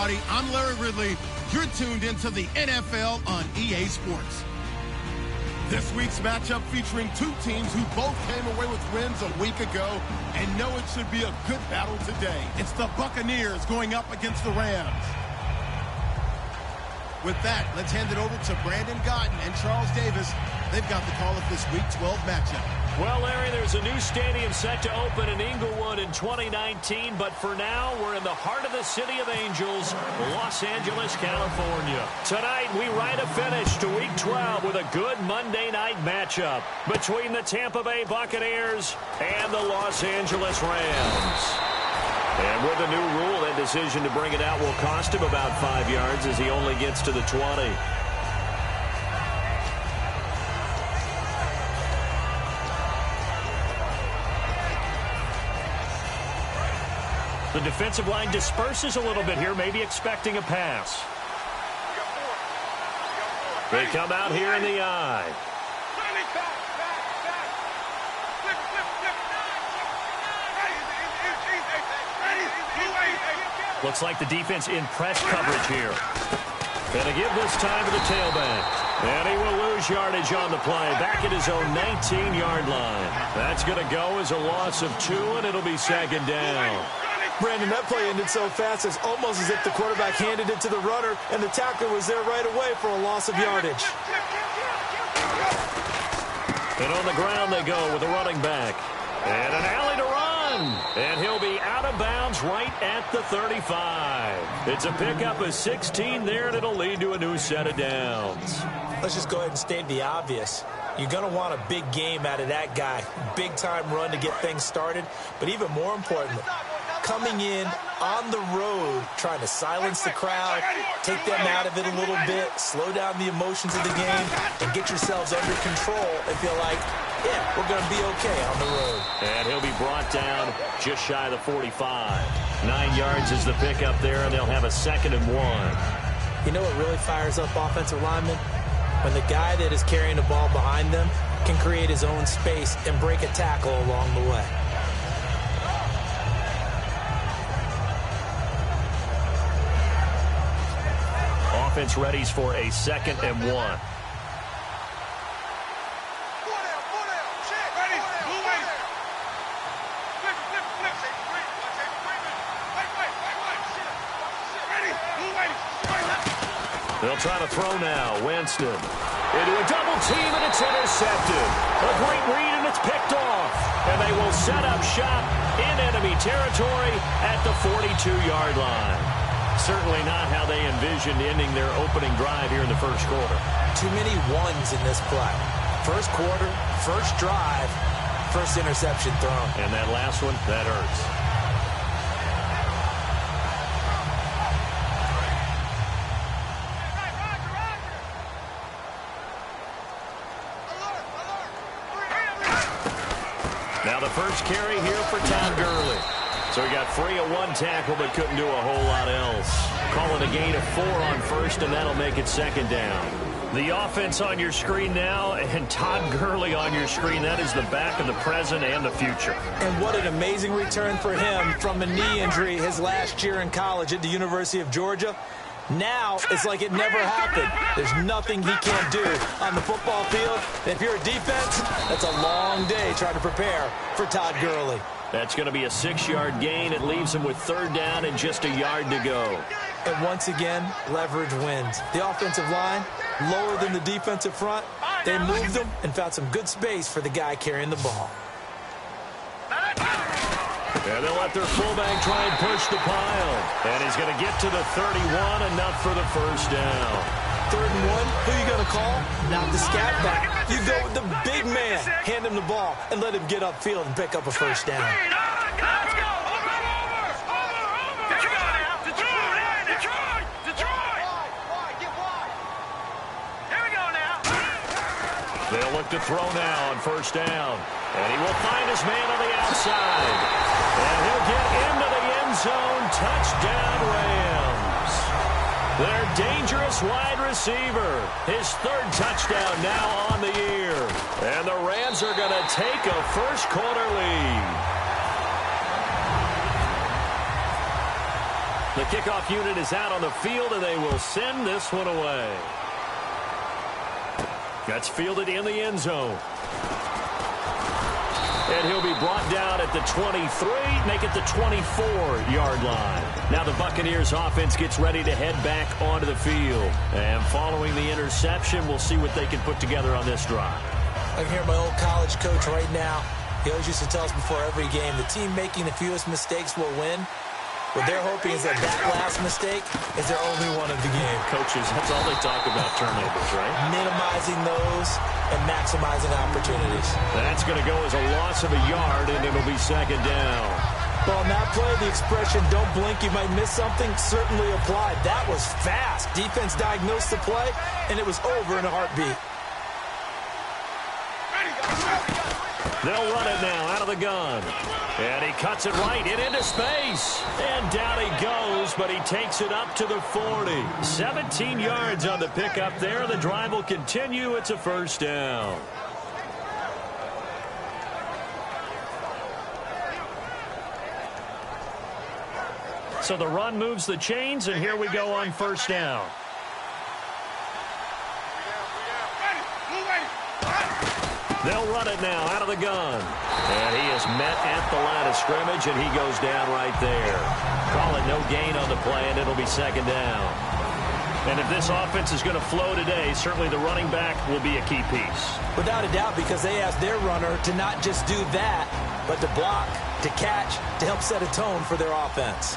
everybody. I'm Larry Ridley. You're tuned into the NFL on EA Sports. This week's matchup featuring two teams who both came away with wins a week ago and know it should be a good battle today. It's the Buccaneers going up against the Rams. With that, let's hand it over to Brandon Gotten and Charles Davis. They've got the call of this Week 12 matchup. Well, Larry, there's a new stadium set to open in Inglewood in 2019, but for now, we're in the heart of the City of Angels, Los Angeles, California. Tonight, we ride a finish to Week 12 with a good Monday night matchup between the Tampa Bay Buccaneers and the Los Angeles Rams. And with a new rule, that decision to bring it out will cost him about 5 yards as he only gets to the 20. The defensive line disperses a little bit here, maybe expecting a pass. They come out here in the eye. Looks like the defense in press coverage here. Gonna give this time to the tailback. And he will lose yardage on the play. Back at his own 19-yard line. That's going to go as a loss of 2, and it'll be second down. Brandon, that play ended so fast, it's almost as if the quarterback handed it to the runner, and the tackler was there right away for a loss of yardage. And on the ground they go with the running back. And an alley to run. And he'll be out of bounds right at the 35. It's a pickup of 16 there, and it'll lead to a new set of downs. Let's just go ahead and state the obvious. You're going to want a big game out of that guy. Big-time run to get things started. But even more importantly, coming in on the road, trying to silence the crowd, take them out of it a little bit, slow down the emotions of the game, and get yourselves under control and feel like, yeah, we're going to be okay on the road. And he'll be brought down just shy of the 45. 9 yards is the pickup there, and they'll have a 2nd and 1. You know what really fires up offensive linemen? When the guy that is carrying the ball behind them can create his own space and break a tackle along the way. Offense readies for a 2nd and 1. They'll try to throw now. Winston into a double team, and it's intercepted. A great read, and it's picked off. And they will set up shop in enemy territory at the 42-yard line. Certainly not how they envisioned ending their opening drive here in the first quarter. Too many ones in this play. First quarter, first drive, first interception thrown. And that last one, that hurts. Now the first carry here for Todd Gurley. So he got free of 1 tackle, but couldn't do a whole lot else. Calling a gain of 4 on first, and that'll make it 2nd down. The offense on your screen now, and Todd Gurley on your screen. That is the back of the present and the future. And what an amazing return for him from a knee injury his last year in college at the University of Georgia. Now, it's like it never happened. There's nothing he can't do on the football field. And if you're a defense, that's a long day trying to prepare for Todd Gurley. That's going to be a 6-yard gain. It leaves him with 3rd down and just a yard to go. And once again, leverage wins. The offensive line, lower than the defensive front. They moved them and found some good space for the guy carrying the ball. And they'll let their fullback try and push the pile. And he's going to get to the 31, enough for the first down. 3rd and 1, who are you going to call? Not the scat back. You go with the big man. Hand him the ball and let him get upfield and pick up a first down. Let's go. They'll look to throw now on first down. And he will find his man on the outside. And he'll get into the end zone. Touchdown, Rams. Their dangerous wide receiver. His 3rd touchdown now on the year. And the Rams are going to take a first quarter lead. The kickoff unit is out on the field, and they will send this one away. That's fielded in the end zone. And he'll be brought down at the 23, make it the 24-yard line. Now the Buccaneers offense gets ready to head back onto the field. And following the interception, we'll see what they can put together on this drive. I can hear my old college coach right now. He always used to tell us before every game, the team making the fewest mistakes will win. What they're hoping is that last mistake is their only one of the game. Coaches, that's all they talk about, turnovers, right? Minimizing those and maximizing opportunities. That's going to go as a loss of a yard, and it'll be second down. Well, on that play, the expression, don't blink, you might miss something, certainly applied. That was fast. Defense diagnosed the play, and it was over in a heartbeat. They'll run it now out of the gun. And he cuts it right into space. And down he goes, but he takes it up to the 40. 17 yards on the pickup there. The drive will continue. It's a first down. So the run moves the chains, and here we go on first down. They'll run it now out of the gun. And he is met at the line of scrimmage, and he goes down right there. Call it no gain on the play, and it'll be second down. And if this offense is going to flow today, certainly the running back will be a key piece. Without a doubt, because they asked their runner to not just do that, but to block, to catch, to help set a tone for their offense.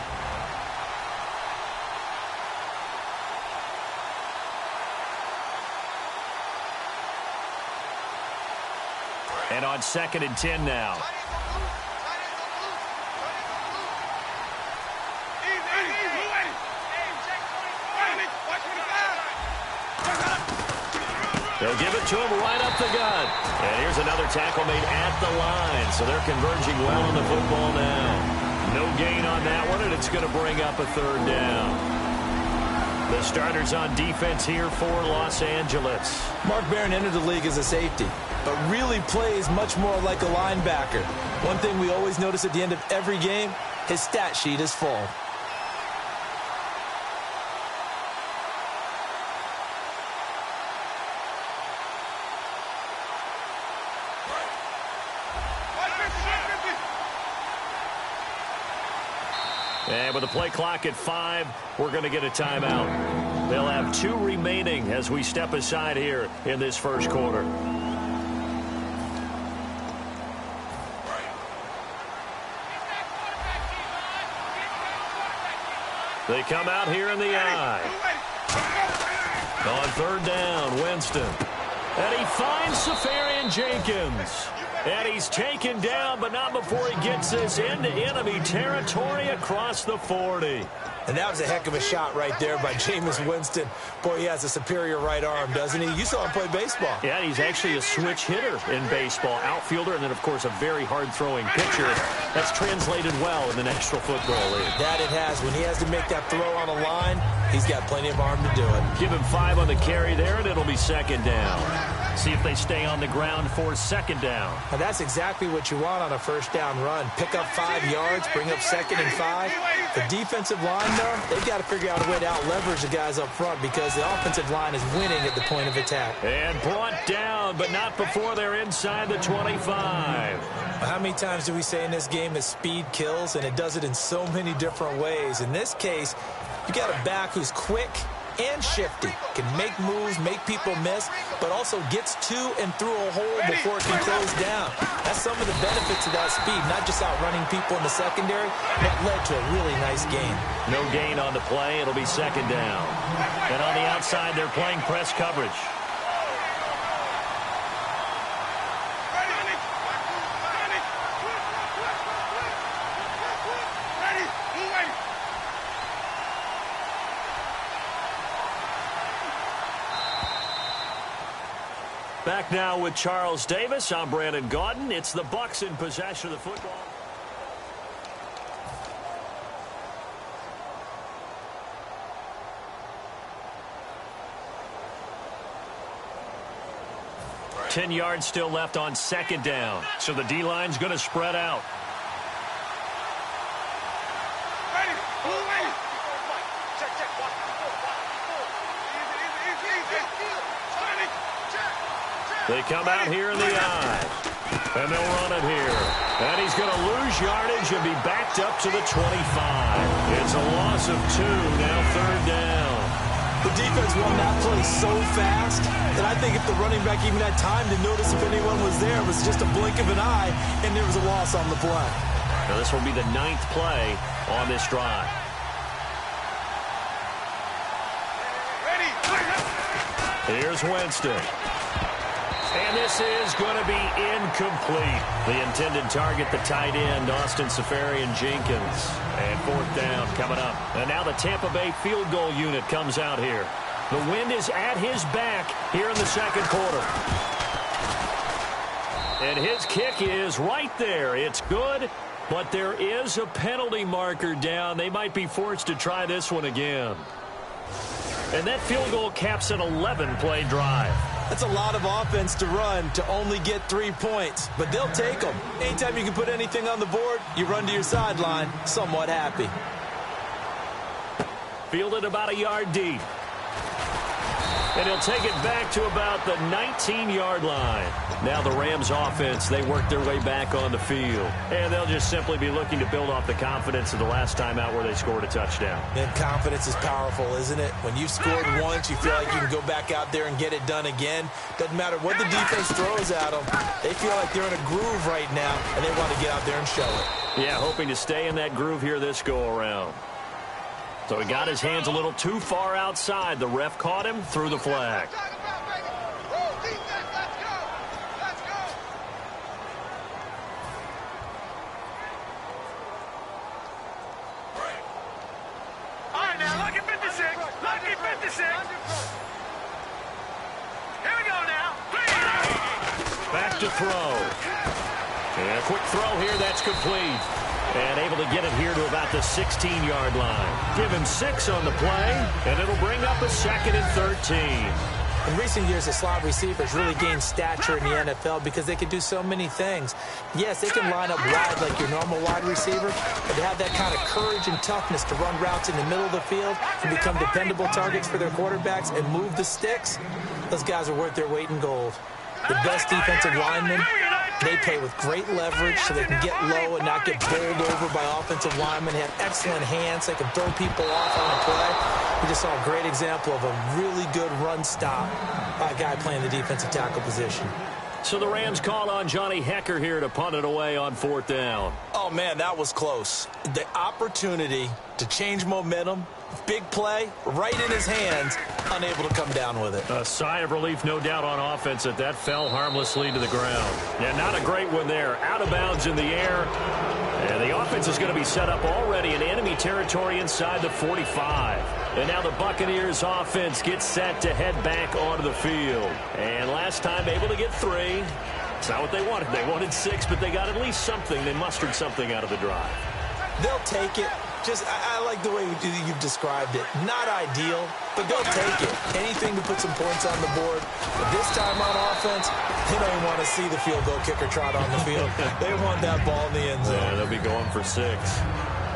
And on 2nd and 10 now. They'll give it to him right up the gut. And here's another tackle made at the line. So they're converging well on the football now. No gain on that one, and it's going to bring up a third down. The starters on defense here for Los Angeles. Mark Barron entered the league as a safety, but really plays much more like a linebacker. One thing we always notice at the end of every game, his stat sheet is full. And with the play clock at 5, we're going to get a timeout. They'll have 2 remaining as we step aside here in this first quarter. They come out here in the eye. On third down, Winston. And he finds Safarian Jenkins. And he's taken down, but not before he gets this into enemy territory across the 40. And that was a heck of a shot right there by Jameis Winston. Boy, he has a superior right arm, doesn't he? You saw him play baseball. Yeah, he's actually a switch hitter in baseball. Outfielder, and then, of course, a very hard-throwing pitcher. That's translated well in the National Football League. That it has. When he has to make that throw on a line, he's got plenty of arm to do it. Give him 5 on the carry there, and it'll be second down. See if they stay on the ground for second down. And that's exactly what you want on a first down run. Pick up 5 yards, bring up 2nd and 5. The defensive line, though, they've got to figure out a way to out-leverage the guys up front because the offensive line is winning at the point of attack. And brought down, but not before they're inside the 25. How many times do we say in this game that speed kills, and it does it in so many different ways? In this case, you got a back who's quick and shifty, can make moves, make people miss, but also gets to and through a hole before it can close down. That's some of the benefits of that speed, not just outrunning people in the secondary. That led to a really nice gain. No gain on the play. It'll be second down. And on the outside, they're playing press coverage. Back now with Charles Davis. I'm Brandon Gaudin. It's the Bucs in possession of the football. Right. 10 yards still left on second down. So the D-line's going to spread out. They come out here in the I. And they'll run it here. And he's going to lose yardage and be backed up to the 25. It's a loss of 2, now 3rd down. The defense won that play so fast that I think if the running back even had time to notice if anyone was there, it was just a blink of an eye, and there was a loss on the play. Now this will be the 9th play on this drive. Here's Winston. And this is going to be incomplete. The intended target, the tight end, Austin Seferian-Jenkins. And 4th down coming up. And now the Tampa Bay field goal unit comes out here. The wind is at his back here in the 2nd quarter. And his kick is right there. It's good, but there is a penalty marker down. They might be forced to try this one again. And that field goal caps an 11-play drive. That's a lot of offense to run to only get 3 points, but they'll take them. Anytime you can put anything on the board, you run to your sideline somewhat happy. Fielded about a yard deep. And he'll take it back to about the 19-yard line. Now the Rams offense, they work their way back on the field. And they'll just simply be looking to build off the confidence of the last time out where they scored a touchdown. And confidence is powerful, isn't it? When you've scored once, you feel like you can go back out there and get it done again. Doesn't matter what the defense throws at them. They feel like they're in a groove right now, and they want to get out there and show it. Yeah, hoping to stay in that groove here this go-around. So he got his hands a little too far outside. The ref caught him, threw the flag. All right, now, lucky 56. Lucky 56. Here we go now. Back to throw. And a quick throw here, that's complete. And able to get it here to about the 16-yard line. Give him 6 on the play, and it'll bring up a 2nd and 13. In recent years, the slot receivers really gained stature in the NFL because they can do so many things. Yes, they can line up wide like your normal wide receiver, but they have that kind of courage and toughness to run routes in the middle of the field and become dependable targets for their quarterbacks and move the sticks. Those guys are worth their weight in gold. The best defensive linemen, they play with great leverage so they can get low and not get bowled over by offensive linemen. They have excellent hands. They can throw people off on the play. We just saw a great example of a really good run stop by a guy playing the defensive tackle position. So the Rams call on Johnny Hecker here to punt it away on 4th down. Oh, man, that was close. The opportunity to change momentum, big play, right in his hands, unable to come down with it. A sigh of relief, no doubt, on offense that fell harmlessly to the ground. Yeah, not a great one there. Out of bounds in the air. And the offense is going to be set up already in enemy territory inside the 45. And now the Buccaneers offense gets set to head back onto the field. And last time able to get 3. It's not what they wanted. They wanted 6, but they got at least something. They mustered something out of the drive. They'll take it. I like the way you've described it. Not ideal, but they'll take it. Anything to put some points on the board. But this time on offense, they don't even want to see the field goal kicker trot on the field. They want that ball in the end zone. Yeah, they'll be going for 6.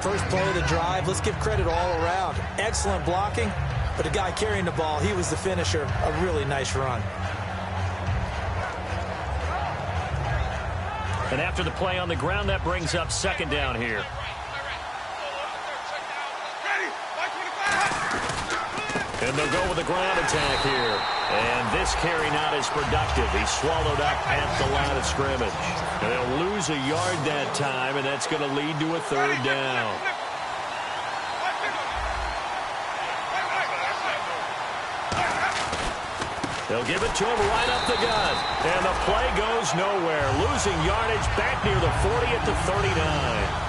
First play of the drive, let's give credit all around. Excellent blocking, but the guy carrying the ball, he was the finisher. A really nice run. And after the play on the ground, that brings up 2nd down here. And they'll go with a ground attack here. And this carry not as productive. He's swallowed up at the line of scrimmage. And they'll lose a yard that time, and that's going to lead to a 3rd down. They'll give it to him right up the gut. And the play goes nowhere. Losing yardage back near the 40 at the 39.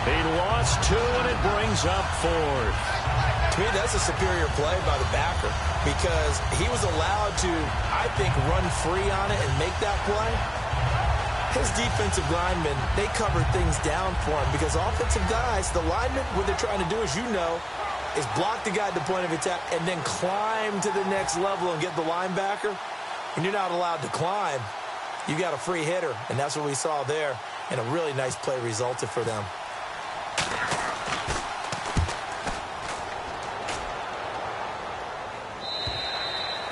He lost 2, and it brings up 4th. To me, that's a superior play by the backer because he was allowed to, I think, run free on it and make that play. His defensive linemen, they covered things down for him because offensive guys, the linemen, what they're trying to do, as you know, is block the guy at the point of attack and then climb to the next level and get the linebacker. When you're not allowed to climb, you got a free hitter, and that's what we saw there, and a really nice play resulted for them.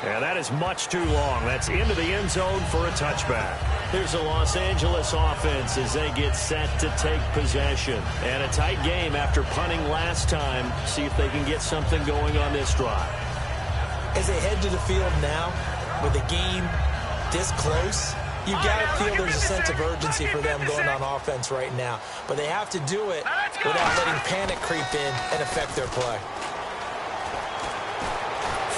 And that is much too long. That's into the end zone for a touchback. Here's the Los Angeles offense as they get set to take possession. And a tight game after punting last time. See if they can get something going on this drive. As they head to the field now, with the game this close, you got to feel there's a sense of urgency for them going on offense right now. But they have to do it without letting panic creep in and affect their play.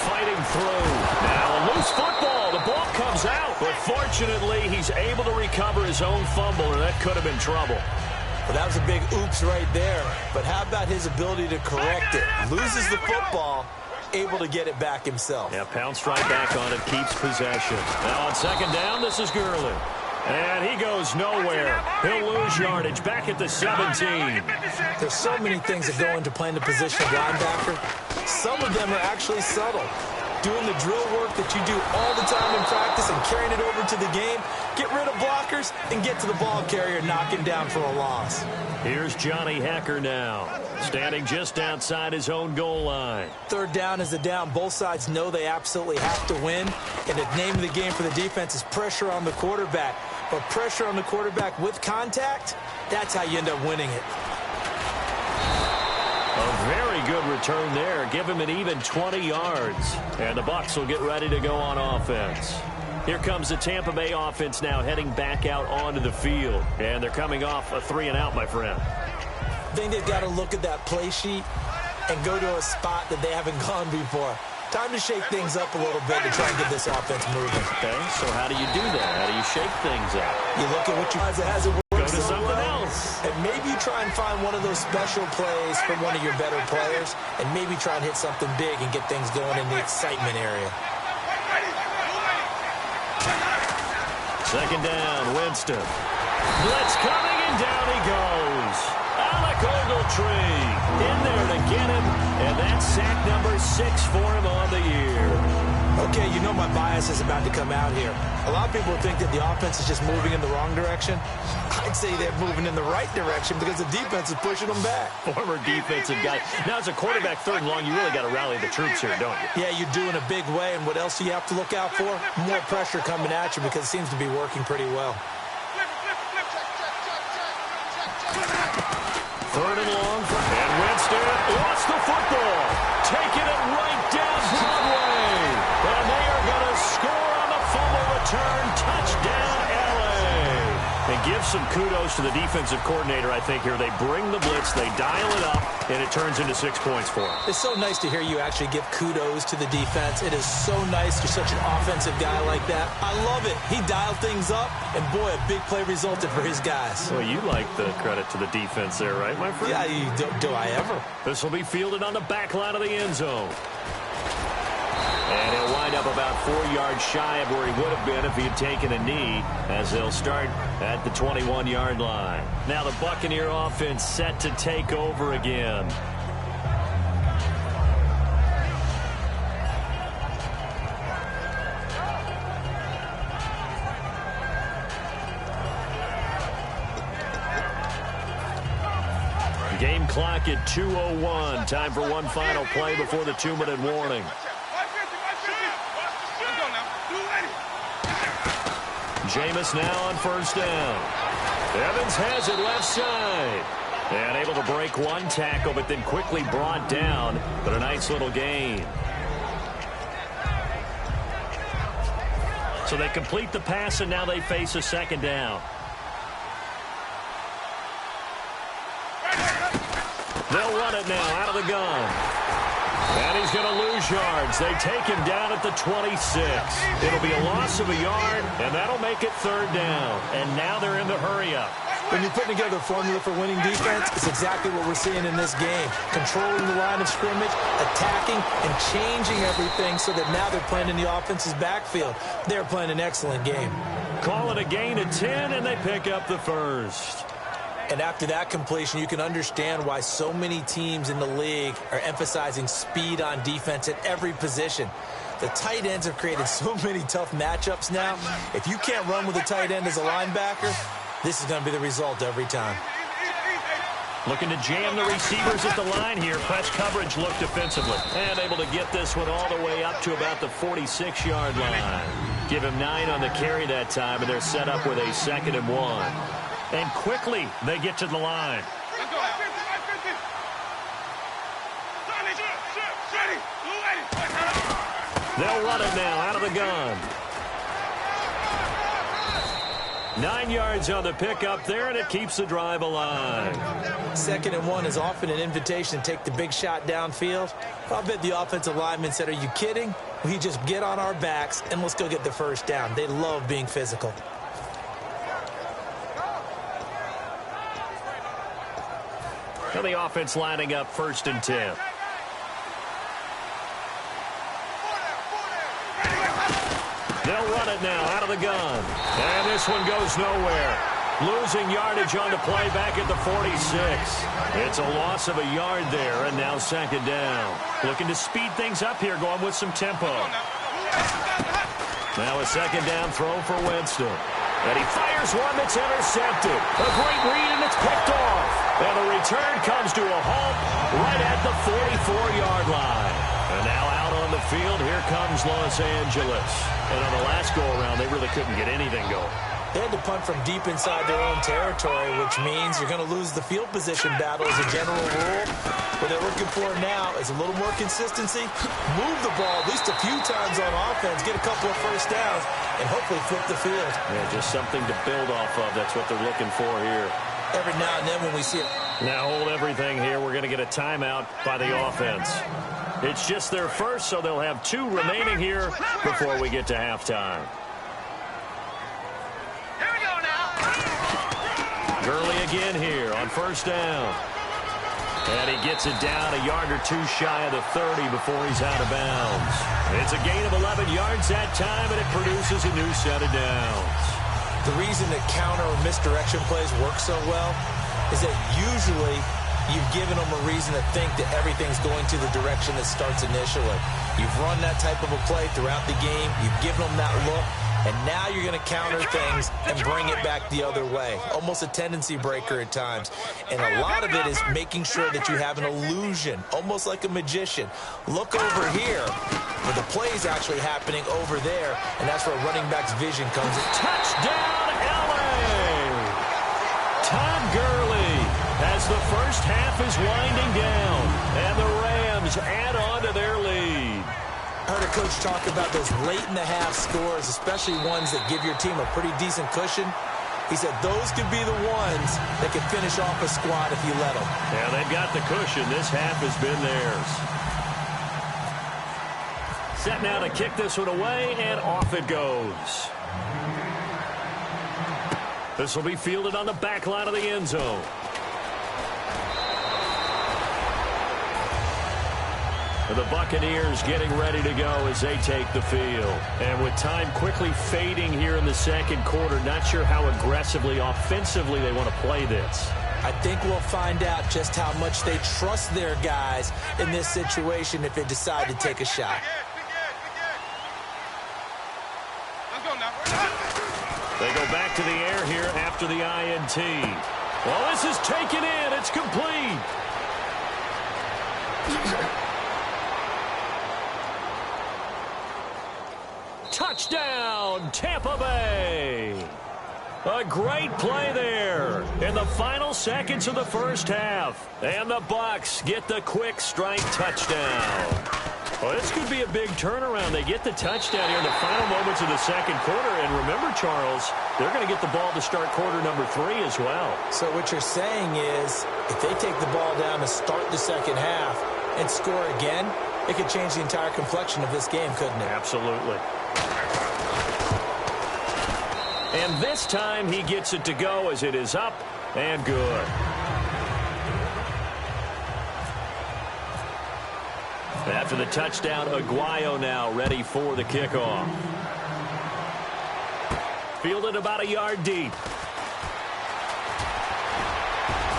Fighting through. Now a loose football. The ball comes out. But fortunately, he's able to recover his own fumble, or that could have been trouble. Well, that was a big oops right there. But how about his ability to correct it? Loses the football, able to get it back himself. Yeah, pounced right back on it, keeps possession. Now on second down, this is Gurley. And he goes nowhere. He'll lose yardage back at the 17. There's so many things that go into playing the position of linebacker. Some of them are actually subtle. Doing the drill work that you do all the time in practice and carrying it over to the game. Get rid of blockers and get to the ball carrier, knock him down for a loss. Here's Johnny Hacker now, standing just outside his own goal line. Third down is a down. Both sides know they absolutely have to win. And the name of the game for the defense is pressure on the quarterback. But pressure on the quarterback with contact, that's how you end up winning it. A very good return there. Give him an even 20 yards. And the Bucs will get ready to go on offense. Here comes the Tampa Bay offense now heading back out onto the field. And they're coming off a 3-and-out, my friend. I think they've got to look at that play sheet and go to a spot that they haven't gone before. Time to shake things up a little bit to try and get this offense moving. Okay, so how do you do that? How do you shake things up? You look at what you it hasn't worked. Go to something else. And maybe you try and find one of those special plays from one of your better players, and maybe try and hit something big and get things going in the excitement area. Second down, Winston. Blitz coming, and down he goes. Alec Ogletree in there to get him, and that's sack number 6 for him on the year. Okay, you know my bias is about to come out here. A lot of people think that the offense is just moving in the wrong direction. I'd say they're moving in the right direction because the defense is pushing them back. Former defensive guy. Now, as a quarterback, third and long, you really got to rally the troops here, don't you? Yeah, you do in a big way. And what else do you have to look out for? More pressure coming at you because it seems to be working pretty well. Third and long, and Winston lost the football, taking it right down Broadway, and they are going to score on the fumble return. Touchdown, LA. And give some kudos to the defensive coordinator, I think, here. They bring the blitz, they dial it up, and it turns into 6 points for them. It's so nice to hear you actually give kudos to the defense. It is so nice. You're such an offensive guy like that. I love it. He dialed things up, and boy, a big play resulted for his guys. Well, you like the credit to the defense there, right, my friend? Yeah, do I ever? This will be fielded on the back line of the end zone. And he'll wind up about 4 yards shy of where he would have been if he had taken a knee, as they'll start at the 21-yard line. Now the Buccaneer offense set to take over again. Game clock at 2:01. Time for one final play before the 2-minute warning. Jameis now on first down. Evans has it left side. And able to break one tackle, but then quickly brought down. But a nice little gain. So they complete the pass, and now they face a second down. They'll run it now out of the gun. And he's going to lose yards. They take him down at the 26. It'll be a loss of a yard, and that'll make it third down. And now they're in the hurry-up. When you're putting together a formula for winning defense, it's exactly what we're seeing in this game. Controlling the line of scrimmage, attacking, and changing everything so that now they're playing in the offense's backfield. They're playing an excellent game. Call it a gain of 10, and they pick up the first. And after that completion, you can understand why so many teams in the league are emphasizing speed on defense at every position. The tight ends have created so many tough matchups now. If you can't run with a tight end as a linebacker, this is going to be the result every time. Looking to jam the receivers at the line here. Press coverage look defensively. And able to get this one all the way up to about the 46-yard line. Give him 9 on the carry that time, and they're set up with a 2nd and 1. And quickly, they get to the line. They'll run it now out of the gun. 9 yards on the pickup there, and it keeps the drive alive. 2nd and 1 is often an invitation to take the big shot downfield. I'll bet the offensive lineman said, "Are you kidding? We just get on our backs and let's go get the first down." They love being physical. And the offense lining up 1st and 10. They'll run it now out of the gun. And this one goes nowhere. Losing yardage on the play back at the 46. It's a loss of a yard there, and now 2nd down. Looking to speed things up here, going with some tempo. Now a 2nd down throw for Winston. And he fires one that's intercepted. A great read, and it's picked off. And the return comes to a halt right at the 44-yard line. And now out on the field, here comes Los Angeles. And on the last go-around, they really couldn't get anything going. They had to punt from deep inside their own territory, which means you're going to lose the field position battle as a general rule. What they're looking for now is a little more consistency, move the ball at least a few times on offense, get a couple of first downs, and hopefully flip the field. Yeah, just something to build off of. That's what they're looking for here. Every now and then when we see it. Now hold everything here. We're going to get a timeout by the offense. It's just their first, so they'll have 2 remaining here before we get to halftime. Gurley again here on 1st down. And he gets it down a yard or 2 shy of the 30 before he's out of bounds. It's a gain of 11 yards that time, and it produces a new set of downs. The reason that counter or misdirection plays work so well is that usually you've given them a reason to think that everything's going to the direction that starts initially. You've run that type of a play throughout the game. You've given them that look. And now you're going to counter things and bring it back the other way. Almost a tendency breaker at times. And a lot of it is making sure that you have an illusion, almost like a magician. Look over here, where the play is actually happening over there, and that's where running back's vision comes in. Touchdown, L.A. Todd Gurley as the first half is winding down, and the Rams add on to their lead. I heard a coach talk about those late-in-the-half scores, especially ones that give your team a pretty decent cushion. He said those could be the ones that can finish off a squad if you let them. Yeah, they've got the cushion. This half has been theirs. Set now to kick this one away, and off it goes. This will be fielded on the back line of the end zone. The Buccaneers getting ready to go as they take the field. And with time quickly fading here in the 2nd quarter, not sure how aggressively, offensively they want to play this. I think we'll find out just how much they trust their guys in this situation if they decide to take a shot. They go back to the air here after the INT. Well, this is taken in. It's complete. Touchdown, Tampa Bay. A great play there in the final seconds of the first half. And the Bucs get the quick strike touchdown. Well, this could be a big turnaround. They get the touchdown here in the final moments of the 2nd quarter. And remember, Charles, they're going to get the ball to start quarter number 3 as well. So what you're saying is if they take the ball down to start the 2nd half and score again, it could change the entire complexion of this game, couldn't it? Absolutely. And this time he gets it to go as it is up and good. After the touchdown, Aguayo now ready for the kickoff. Fielded about a yard deep.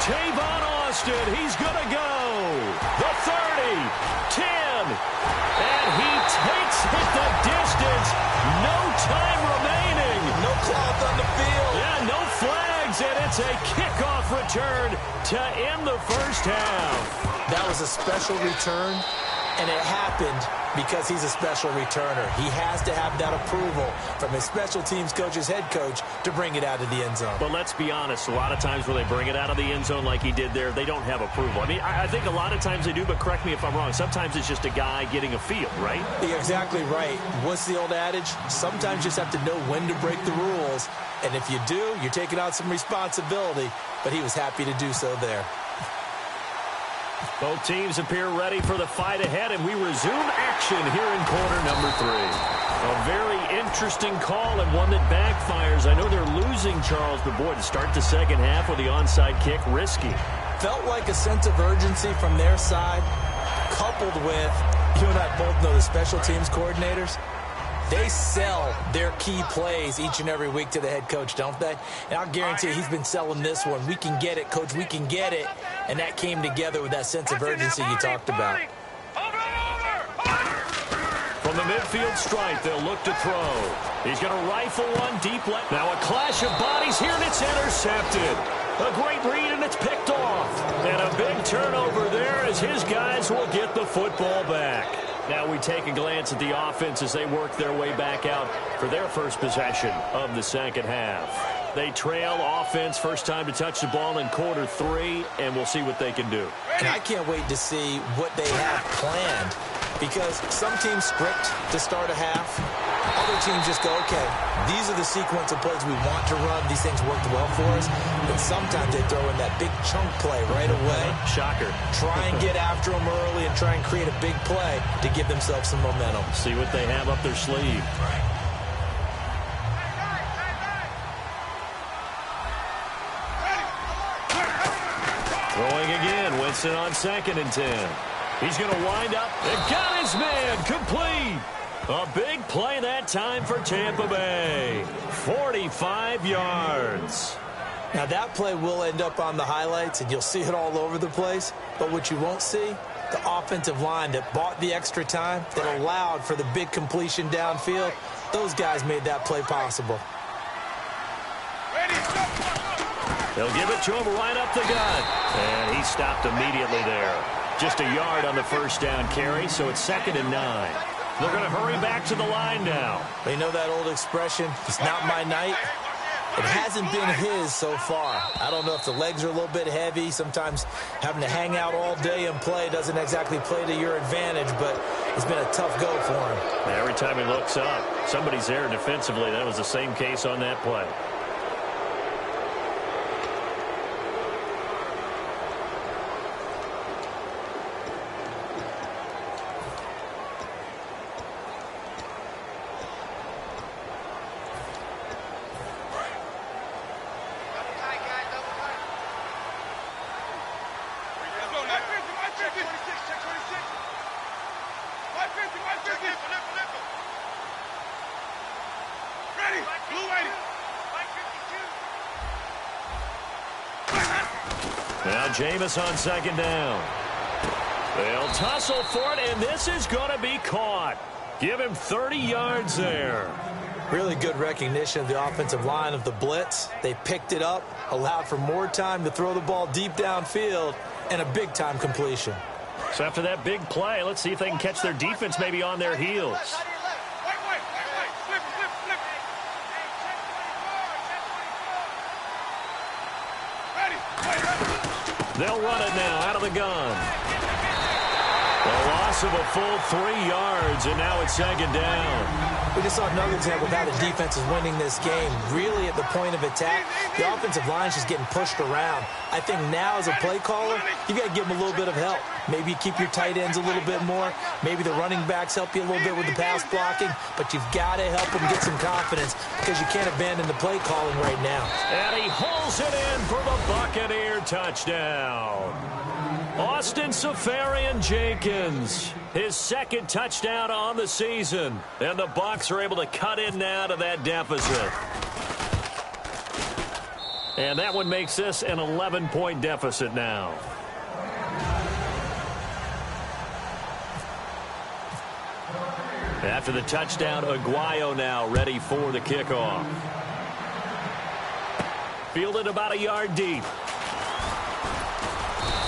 Tavon Austin, he's going to go. The 30, 10, and he takes it the distance. No time remaining. No cloth on the field. Yeah, no flags, and it's a kickoff return to end the first half. That was a special return, and it happened because he's a special returner. He has to have that approval from his special teams coach's head coach to bring it out of the end zone. But let's be honest, a lot of times when they bring it out of the end zone like he did there, they don't have approval. I mean, I think a lot of times they do, but correct me if I'm wrong. Sometimes it's just a guy getting a feel, right? You're exactly right. What's the old adage? Sometimes you just have to know when to break the rules. And if you do, you're taking on some responsibility. But he was happy to do so there. Both teams appear ready for the fight ahead, and we resume action here in quarter number 3. A very interesting call and one that backfires. I know they're losing, Charles, but boy, to start the second half with the onside kick, risky. Felt like a sense of urgency from their side, coupled with, you and I both know the special teams coordinators. They sell their key plays each and every week to the head coach, don't they? And I'll guarantee you he's been selling this one. We can get it, coach. We can get it. And that came together with that sense of urgency you talked about. From the midfield stripe, they'll look to throw. He's going to rifle one deep left. Now a clash of bodies here, and it's intercepted. A great read, and it's picked off. And a big turnover there as his guys will get the football back. Now we take a glance at the offense as they work their way back out for their first possession of the second half. They trail offense, first time to touch the ball in quarter 3, and we'll see what they can do. And I can't wait to see what they have planned, because some teams script to start a half. Other teams just go, okay, these are the sequence of plays we want to run. These things worked well for us. But sometimes they throw in that big chunk play right away. Shocker. Try and get after them early and try and create a big play to give themselves some momentum. See what they have up their sleeve. Throwing again. Winston on 2nd and 10. He's going to wind up and got his man complete. A big play that time for Tampa Bay. 45 yards. Now that play will end up on the highlights, and you'll see it all over the place. But what you won't see, the offensive line that bought the extra time, that allowed for the big completion downfield, those guys made that play possible. They'll give it to him right up the gut. And he stopped immediately there. Just a yard on the first down carry, so it's 2nd and 9. They're going to hurry back to the line now. They know that old expression, it's not my night. It hasn't been his so far. I don't know if the legs are a little bit heavy. Sometimes having to hang out all day and play doesn't exactly play to your advantage, but it's been a tough go for him. Every time he looks up, somebody's there defensively. That was the same case on that play. Now Jameis on 2nd down. They'll tussle for it, and this is going to be caught. Give him 30 yards there. Really good recognition of the offensive line of the blitz. They picked it up, allowed for more time to throw the ball deep downfield, and a big-time completion. So after that big play, let's see if they can catch their defense maybe on their heels. They'll run it now out of the gun. A loss of a full 3 yards, and now it's 2nd down. We just saw another example of how the defense is winning this game. Really at the point of attack, the offensive line is just getting pushed around. I think now as a play caller, you got to give them a little bit of help. Maybe you keep your tight ends a little bit more. Maybe the running backs help you a little bit with the pass blocking. But you've got to help them get some confidence because you can't abandon the play calling right now. And he hauls it in for the Buccaneer touchdown. Austin Seferian-Jenkins, his 2nd touchdown on the season. And the Bucs are able to cut in now to that deficit. And that one makes this an 11-point deficit now. After the touchdown, Aguayo now ready for the kickoff. Fielded about a yard deep.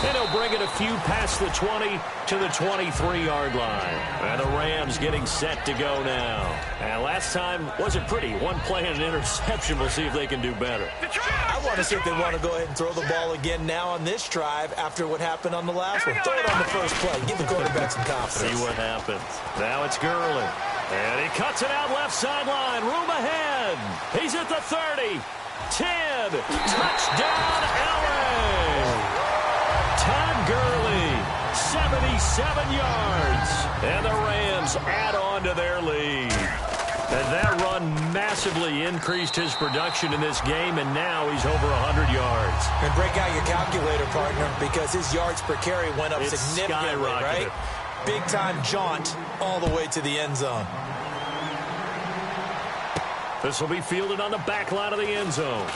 And he'll bring it a few past the 20 to the 23-yard line. And the Rams getting set to go now. And last time wasn't pretty. One play and an interception. We'll see if they can do better. I want to see if they want to go ahead and throw the ball again now on this drive after what happened on the last one. Throw it on the first play. Give the quarterback some confidence. See what happens. Now it's Gurley. And he cuts it out left sideline. Room ahead. He's at the 30. 10. Touchdown, LA. Todd Gurley, 77 yards. And the Rams add on to their lead. And that run massively increased his production in this game, and now he's over 100 yards. And break out your calculator, partner, because his yards per carry went up significantly, right? Big-time jaunt all the way to the end zone. This will be fielded on the back line of the end zone.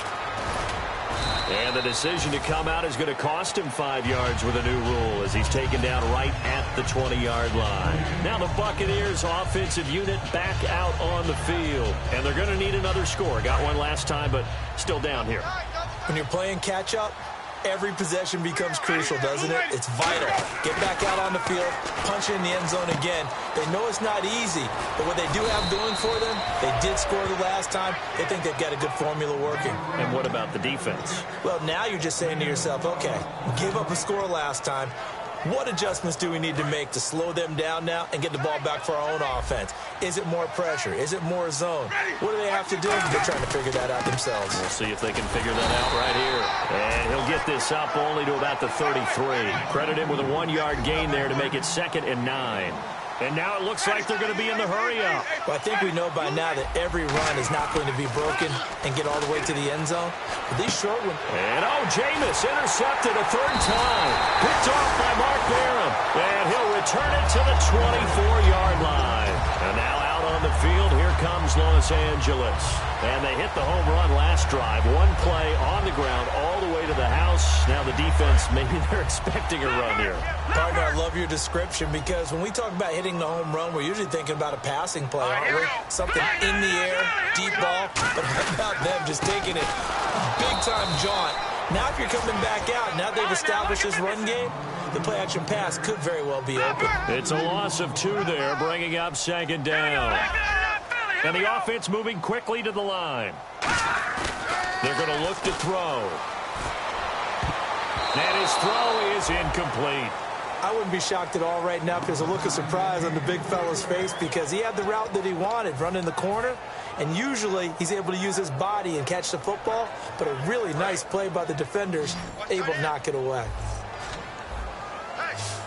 And the decision to come out is going to cost him 5 yards with a new rule as he's taken down right at the 20-yard line. Now the Buccaneers offensive unit back out on the field. And they're going to need another score. Got one last time, but still down here. When you're playing catch-up, every possession becomes crucial, doesn't it? It's vital. Get back out on the field, punch it in the end zone again. They know it's not easy, but what they do have going for them, they did score the last time. They think they've got a good formula working. And what about the defense? Well, now you're just saying to yourself, okay, give up a score last time. What adjustments do we need to make to slow them down now and get the ball back for our own offense? Is it more pressure? Is it more zone? What do they have to do? They're trying to figure that out themselves. We'll see if they can figure that out right here. And he'll get this up only to about the 33. Credit him with a 1-yard gain there to make it 2nd and 9. And now it looks like they're going to be in the hurry-up. Well, I think we know by now that every run is not going to be broken and get all the way to the end zone. But these short ones... And, Jameis intercepted a 3rd time. Picked off by Mark Barham. And he'll return it to the 24-yard line. And now out on the field, here comes Los Angeles. And they hit the home run last drive. One play on the ground all the way to the house. Now the defense, maybe they're expecting a run here. Partner, I love your description because when we talk about hitting the home run, we're usually thinking about a passing play, aren't we? Something in the air, deep ball. But how about them just taking it big-time jaunt? Now if you're coming back out, now they've established this run game, the play-action pass could very well be open. It's a loss of 2 there, bringing up 2nd down. And the offense moving quickly to the line. They're going to look to throw. And his throw is incomplete. I wouldn't be shocked at all right now if there's a look of surprise on the big fella's face because he had the route that he wanted, running the corner, and usually he's able to use his body and catch the football, but a really nice play by the defenders, able to knock it away. Let's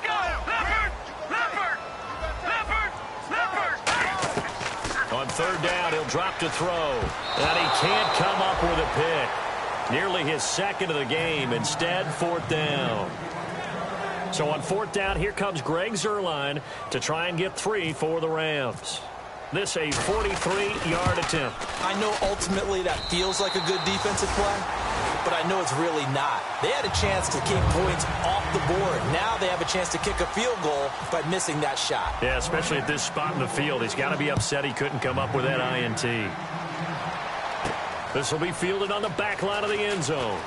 go! Leopard! On 3rd down, he'll drop to throw. And he can't come up with a pick. Nearly his 2nd of the game. Instead, 4th down. So on 4th down, here comes Greg Zuerlein to try and get 3 for the Rams. This a 43-yard attempt. I know ultimately that feels like a good defensive play, but I know it's really not. They had a chance to kick points off the board. Now they have a chance to kick a field goal by missing that shot. Yeah, especially at this spot in the field. He's got to be upset he couldn't come up with that INT. This will be fielded on the back line of the end zone.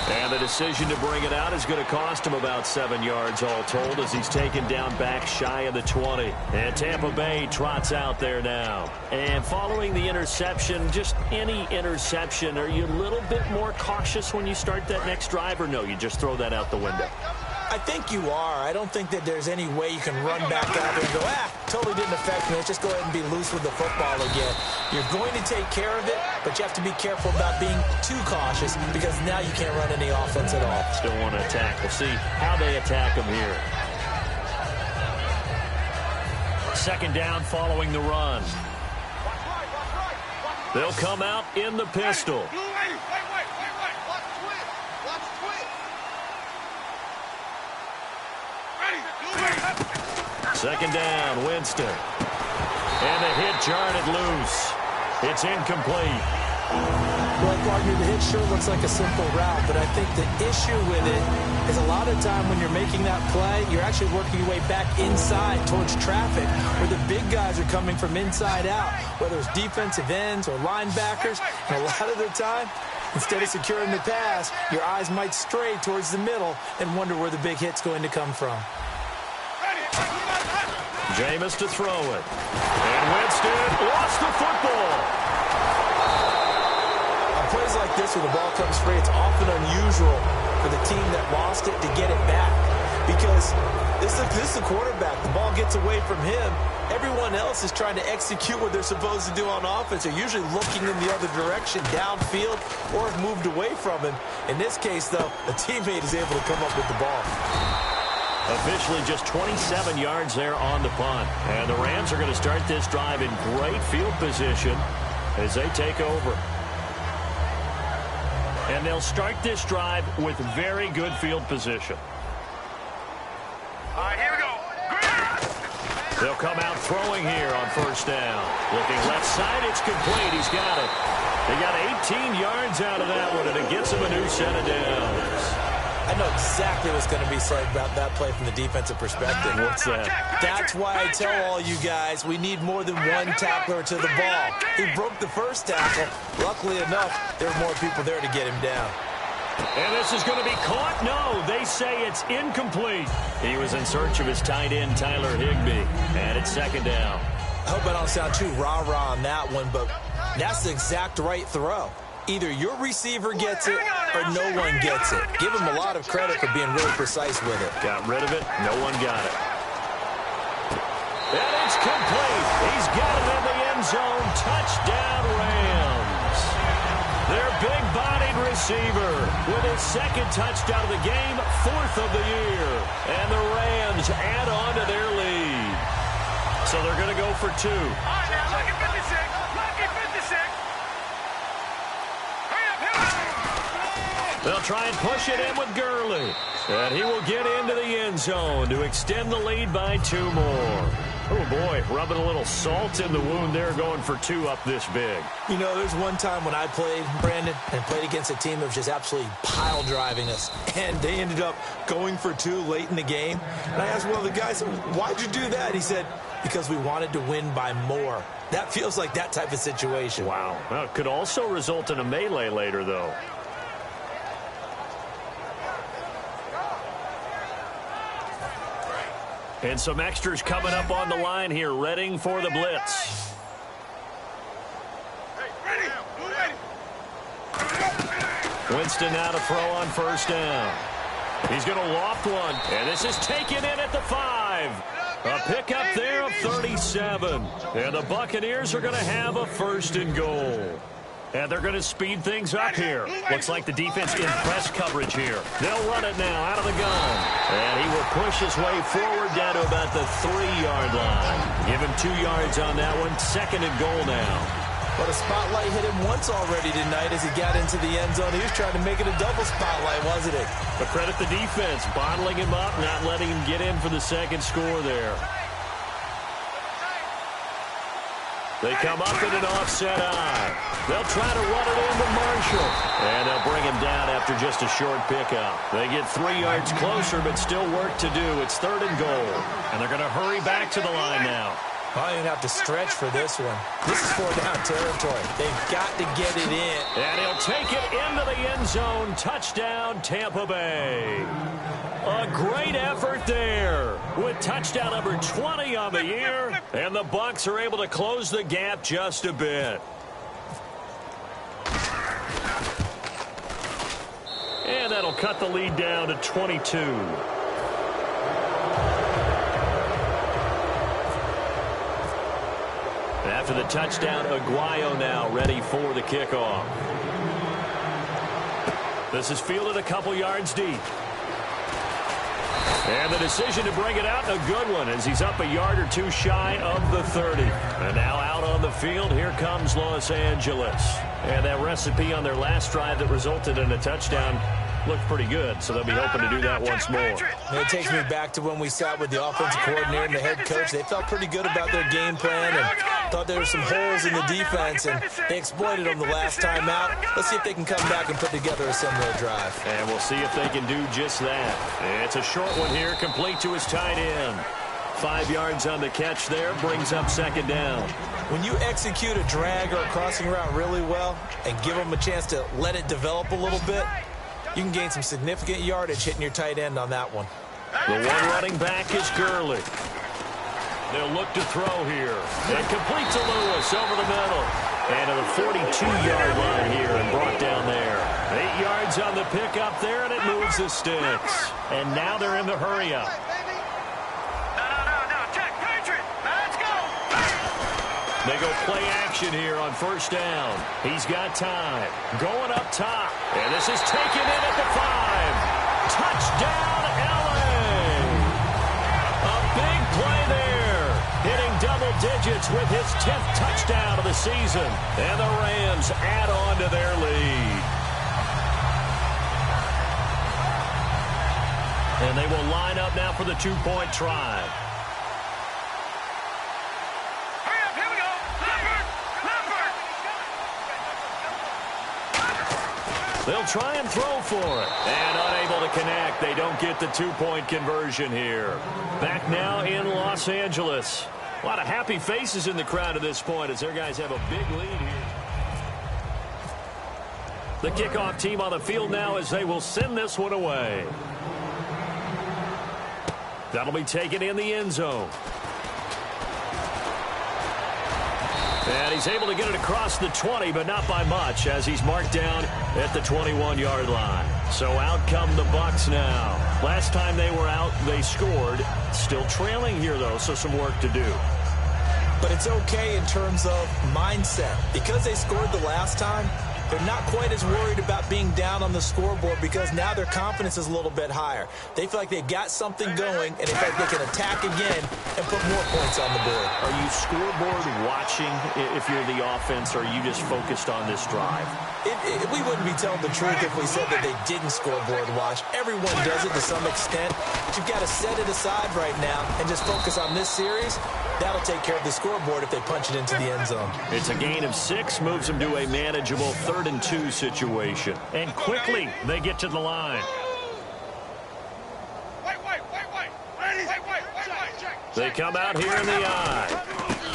And the decision to bring it out is going to cost him about 7 yards all told as he's taken down back shy of the 20. And Tampa Bay trots out there now. And following the interception, just any interception, are you a little bit more cautious when you start that next drive, or no, you just throw that out the window? I think you are. I don't think that there's any way you can run back out there and go, totally didn't affect me. Let's just go ahead and be loose with the football again. You're going to take care of it, but you have to be careful about being too cautious because now you can't run any offense at all. Still want to attack. We'll see how they attack him here. 2nd down following the run. They'll come out in the pistol. Second down, Winston. And the hit jarred it loose. It's incomplete. Well, partner, the hit sure looks like a simple route, but I think the issue with it is a lot of time when you're making that play, you're actually working your way back inside towards traffic where the big guys are coming from inside out, whether it's defensive ends or linebackers. And a lot of the time, Instead of securing the pass, your eyes might stray towards the middle and wonder where the big hit's going to come from. Jameis to throw it. And Winston lost the football. On plays like this where the ball comes free, it's often unusual for the team that lost it to get it back. Because this is the quarterback. The ball gets away from him. Everyone else is trying to execute what they're supposed to do on offense. They're usually looking in the other direction, downfield, or have moved away from him. In this case, though, a teammate is able to come up with the ball. Officially just 27 yards there on the punt. And the Rams are going to start this drive in great field position as they take over. And they'll start this drive with very good field position. All right, here we go. They'll come out throwing here on first down. Looking left side, it's complete. He's got it. They got 18 yards out of that one, and it gets him a new set of downs. I know exactly what's going to be said about that play from the defensive perspective. What's that? That's why I tell all you guys we need more than one tackler to the ball. He broke the first tackle. Luckily enough, there were more people there to get him down. And this is going to be caught? No, they say it's incomplete. He was in search of his tight end, Tyler Higbee. And it's second down. I hope I don't sound too rah-rah on that one, but that's the exact right throw. Either your receiver gets it or no one gets it. Give him a lot of credit for being really precise with it. Got rid of it. No one got it. And it's complete. He's got it in the end zone. Touchdown, Rams. Their big-bodied receiver with his second touchdown of the game, fourth of the year. And the Rams add on to their lead. So they're going to go for two. All right, now, look at 56. Look at 56. They'll try and push it in with Gurley. And he will get into the end zone to extend the lead by two more. Oh, boy, rubbing a little salt in the wound there, going for two up this big. You know, there's one time when I played, Brandon, and played against a team that was just absolutely pile driving us. And they ended up going for two late in the game. And I asked one of the guys, why'd you do that? He said, because we wanted to win by more. That feels like that type of situation. Wow. Well, it could also result in a melee later, though. And some extras coming up on the line here, readying for the blitz. Winston now to throw on first down. He's going to loft one, and this is taken in at the 5. A pickup there of 37. And the Buccaneers are going to have a first and goal. And they're going to speed things up here. Looks like the defense in press coverage here. They'll run it now out of the gun. And he will push his way forward down to about the 3-yard line. Give him 2 yards on that one. Second and goal now. But a spotlight hit him once already tonight as he got into the end zone. He was trying to make it a double spotlight, wasn't he? But credit the defense, bottling him up, not letting him get in for the second score there. They come up in an offset eye. They'll try to run it into Marshall. And they'll bring him down after just a short pickup. They get 3 yards closer, but still work to do. It's third and goal. And they're going to hurry back to the line now. Probably going to have to stretch for this one. This is 4-down territory. They've got to get it in. And he'll take it into the end zone. Touchdown, Tampa Bay. A great effort there with touchdown number 20 on the year. And the Bucs are able to close the gap just a bit. And that'll cut the lead down to 22. After the touchdown, Aguayo now ready for the kickoff. This is fielded a couple yards deep. And the decision to bring it out, a good one, as he's up a yard or two shy of the 30. And now out on the field, here comes Los Angeles. And that recipe on their last drive that resulted in a touchdown looked pretty good, so they'll be hoping to do that once more. And it takes me back to when we sat with the offensive coordinator and the head coach. They felt pretty good about their game plan and thought there were some holes in the defense, and they exploited them the last time out. Let's see if they can come back and put together a similar drive. And we'll see if they can do just that. It's a short one here, complete to his tight end. 5 yards on the catch there, brings up second down. When you execute a drag or a crossing route really well and give them a chance to let it develop a little bit, you can gain some significant yardage hitting your tight end on that one. The one running back is Gurley. They'll look to throw here. And complete to Lewis over the middle. And to the 42-yard line here and brought down there. 8 yards on the pickup there, and it moves the sticks. And now they're in the hurry-up. They go play action here on first down. He's got time. Going up top. And this is taken in at the 5. Touchdown, LA. A big play there. Hitting double digits with his 10th touchdown of the season. And the Rams add on to their lead. And they will line up now for the 2-point try. They'll try and throw for it. And unable to connect. They don't get the 2-point conversion here. Back now in Los Angeles. A lot of happy faces in the crowd at this point as their guys have a big lead here. The kickoff team on the field now as they will send this one away. That'll be taken in the end zone. And he's able to get it across the 20, but not by much, as he's marked down at the 21-yard line. So out come the Bucs now. Last time they were out, they scored. Still trailing here, though, so some work to do. But it's okay in terms of mindset. Because they scored the last time, they're not quite as worried about being down on the scoreboard because now their confidence is a little bit higher. They feel like they've got something going, and they feel like they can attack again and put more points on the board. Are you scoreboard watching if you're the offense, or are you just focused on this drive? We wouldn't be telling the truth if we said that they didn't scoreboard watch. Everyone does it to some extent, but you've got to set it aside right now and just focus on this series. That'll take care of the scoreboard if they punch it into the end zone. It's a gain of 6, moves them to a manageable 3rd and 2 situation. And quickly, they get to the line. They come out here in the eye.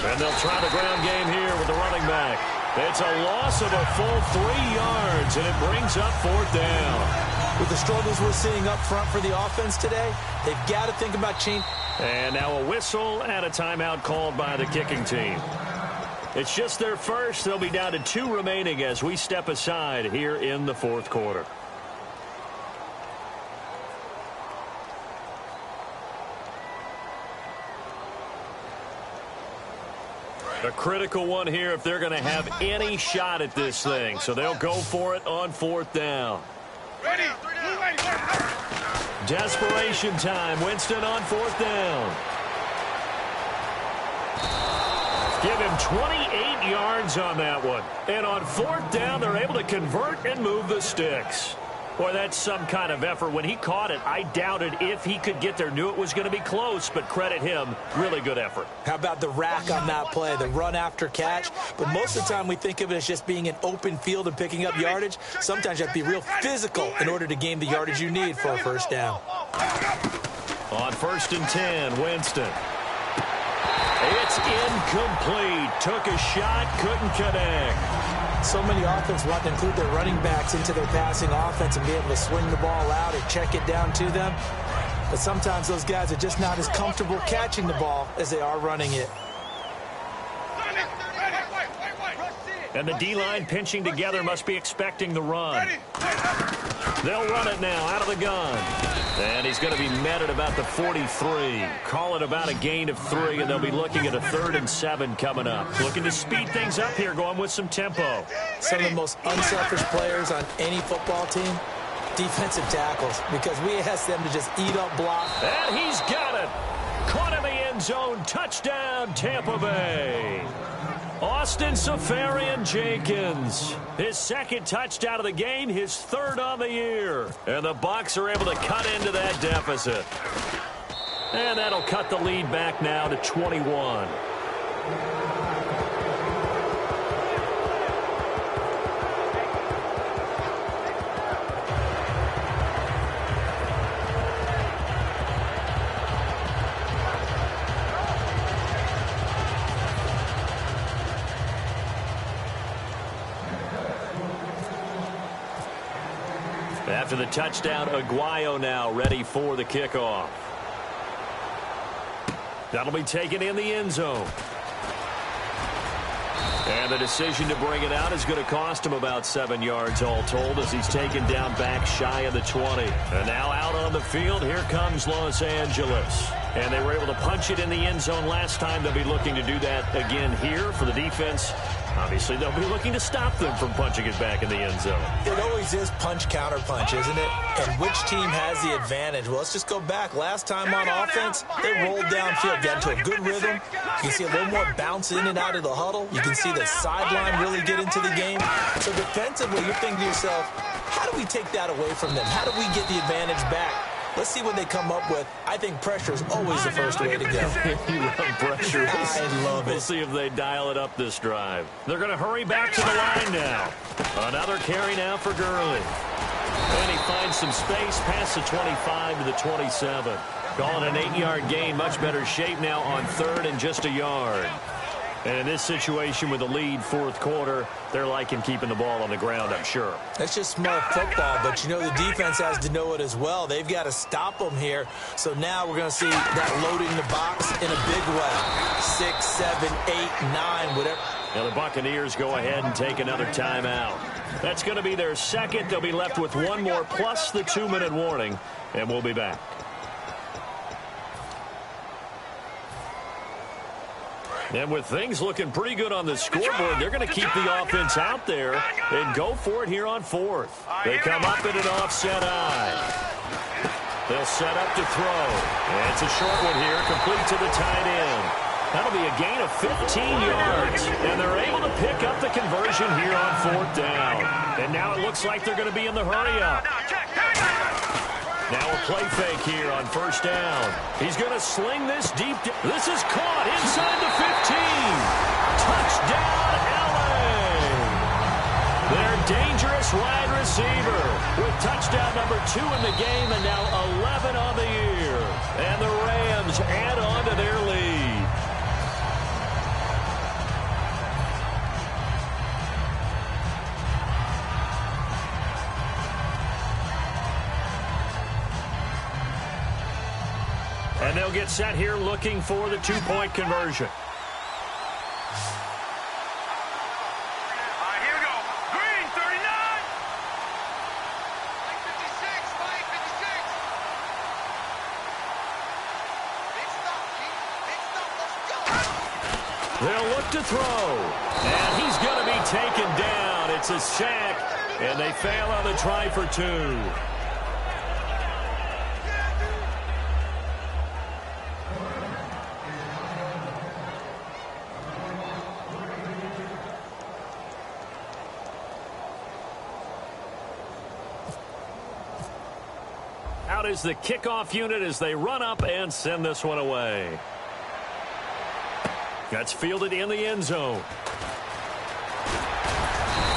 And they'll try the ground game here with the running back. It's a loss of a full 3 yards, and it brings up 4th down. With the struggles we're seeing up front for the offense today, they've got to think about change. And now a whistle and a timeout called by the kicking team. It's just their first. They'll be down to 2 remaining as we step aside here in the 4th quarter. A critical one here if they're going to have any shot at this thing. So they'll go for it on 4th down. Ready. Desperation time. Winston on 4th down. Give him 28 yards on that one. And on 4th down, they're able to convert and move the sticks. Boy, that's some kind of effort. When he caught it, I doubted if he could get there. Knew it was going to be close, but credit him. Really good effort. How about the rack on that play, the run after catch? But most of the time we think of it as just being an open field and picking up yardage. Sometimes you have to be real physical in order to gain the yardage you need for a first down. On 1st and 10, Winston. It's incomplete. Took a shot, couldn't connect. So many offenses want to include their running backs into their passing offense and be able to swing the ball out or check it down to them. But sometimes those guys are just not as comfortable catching the ball as they are running it. And the D-line pinching together must be expecting the run. They'll run it now out of the gun. And he's going to be met at about the 43. Call it about a gain of 3, and they'll be looking at a 3rd and 7 coming up. Looking to speed things up here, going with some tempo. Some of the most unselfish players on any football team, defensive tackles, because we ask them to just eat up block. And he's got it. Caught in the end zone. Touchdown, Tampa Bay. Austin Seferian-Jenkins, his 2nd touchdown of the game, his 3rd on the year. And the Bucs are able to cut into that deficit. And that'll cut the lead back now to 21. After the touchdown, Aguayo now ready for the kickoff. That'll be taken in the end zone. And the decision to bring it out is going to cost him about 7 yards all told as he's taken down back shy of the 20. And now out on the field, here comes Los Angeles. And they were able to punch it in the end zone last time. They'll be looking to do that again here for the defense. Obviously, they'll be looking to stop them from punching it back in the end zone. It always is punch-counter-punch, isn't it? And which team has the advantage? Well, let's just go back. Last time on offense, they rolled downfield, got into a good rhythm. You can see a little more bounce in and out of the huddle. You can see the sideline really get into the game. So defensively, you're thinking to yourself, how do we take that away from them? How do we get the advantage back? Let's see what they come up with. I think pressure is always the first way to go. You love pressure. I love it. We'll see if they dial it up this drive. They're going to hurry back to the line now. Another carry now for Gurley. And he finds some space past the 25 to the 27. Calling an 8-yard gain. Much better shape now on third and just a yard. And in this situation with the lead fourth quarter, they're liking keeping the ball on the ground, I'm sure. That's just smart football, but you know the defense has to know it as well. They've got to stop them here. So now we're going to see that loading the box in a big way. 6, 7, 8, 9, whatever. Now the Buccaneers go ahead and take another timeout. That's going to be their second. They'll be left with one more plus the 2-minute warning, and we'll be back. And with things looking pretty good on the scoreboard, they're going to keep the offense out there and go for it here on fourth. They come up in an offset eye. They'll set up to throw. And it's a short one here, complete to the tight end. That'll be a gain of 15 yards. And they're able to pick up the conversion here on fourth down. And now it looks like they're going to be in the hurry-up. Now a play fake here on first down. He's going to sling this deep. This is caught inside the 15. Touchdown, LA. Their dangerous wide receiver with touchdown number 2 in the game and now 11 on the year. And the Rams add on to their lead. And they'll get set here looking for the 2-point conversion. Here we go. Green, 39. 56. They'll look to throw. And he's going to be taken down. It's a sack. And they fail on the try for 2. Out is the kickoff unit as they run up and send this one away. That's fielded in the end zone.